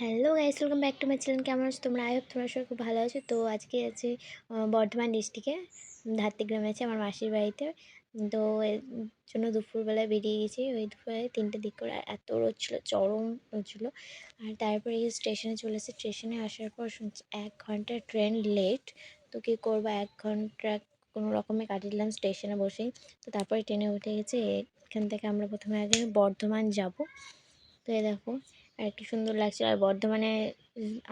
Hello guys, welcome back to my channel. কেমন আছো তোমরা? আই হোপ তোমরা সবাই খুব ভালো আছো। তো আজকে আছে বর্ধমান ডিস্ট্রিক্টে ধাত্রীগ্রামে আছে আমার মাসির বাড়িতে। তো এর জন্য দুপুরবেলায় বেরিয়ে গেছি। ওই দুপুরবেলায় 3টের দিক করে এত রোদ ছিল, চরম রোদ ছিল। আর তারপরে এই স্টেশনে চলে এসেছি। স্টেশনে আসার পর শুনছি 1 ঘন্টা ট্রেন লেট। তো কী করবো, 1 ঘন্টা কোনো রকমে কাটিয়ে দিলাম স্টেশনে বসেই। তো তারপরে ট্রেনে উঠে গেছি। এখান থেকে আমরা প্রথমে আগে বর্ধমান যাব। তো এই দেখো, আর একটু সুন্দর লাগছে। আর বর্ধমানে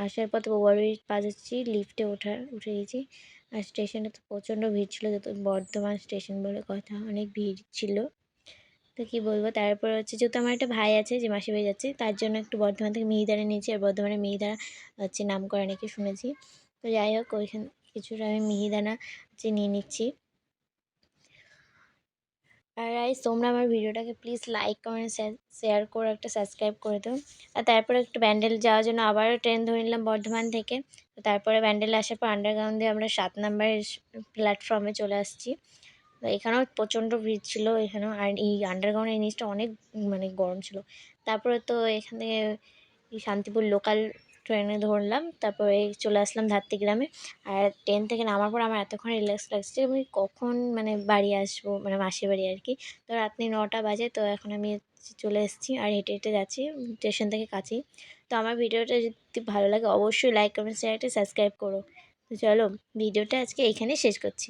আসার পথে ওভারব্রিজ পার হচ্ছি, লিফটে উঠে গেছি। আর স্টেশনে তো প্রচণ্ড ভিড় ছিল, যেহেতু বর্ধমান স্টেশন বলে কথা, অনেক ভিড় ছিল। তো কী বলবো, তারপর হচ্ছে যেহেতু আমার একটা ভাই আছে যে মাসির বাড়ি যাচ্ছে, তার জন্য একটু বর্ধমান থেকে মিহিদানা নিয়েছি। আর বর্ধমানে মিহিদানা হচ্ছে নাম করা নাকি শুনেছি। তো যাই হোক, ওইখান কিছুটা আমি মিহিদানা হচ্ছে নিয়ে নিচ্ছি। আর গাইস, তোমরা আমার ভিডিওটাকে প্লিজ লাইক কমেন্ট শেয়ার করে একটা সাবস্ক্রাইব করে দাও। আর তারপরে একটু ব্যান্ডেল যাওয়ার জন্য আবারও ট্রেন ধরে নিলাম বর্ধমান থেকে। তো তারপরে ব্যান্ডেল আসার পর আন্ডারগ্রাউন্ড দিয়ে আমরা 7 নম্বরের প্ল্যাটফর্মে চলে আসছি। তো এখানেও প্রচণ্ড ভিড় ছিল এখানেও। আর এই আন্ডারগ্রাউন্ডের জিনিসটা অনেক মানে গরম ছিল। তারপরে তো এখান থেকে এই শান্তিপুর লোকাল ট্রেনে ধরলাম, তারপরে চলে আসলাম ধাত্রীগ্রামে। আর ট্রেন থেকে নামার পর আমার এতক্ষণ রিল্যাক্স লাগছে, আমি কখন মানে বাড়ি আসবো, মানে মাসির বাড়ি আর কি। তো রাত্রি 9টা বাজে। তো এখন আমি চলে এসেছি আর হেঁটে হেঁটে যাচ্ছি, স্টেশন থেকে কাছেই। তো আমার ভিডিওটা যদি ভালো লাগে অবশ্যই লাইক কমেন্ট শেয়ার একটা সাবস্ক্রাইব করো। তো চলো, ভিডিওটা আজকে এইখানেই শেষ করছি।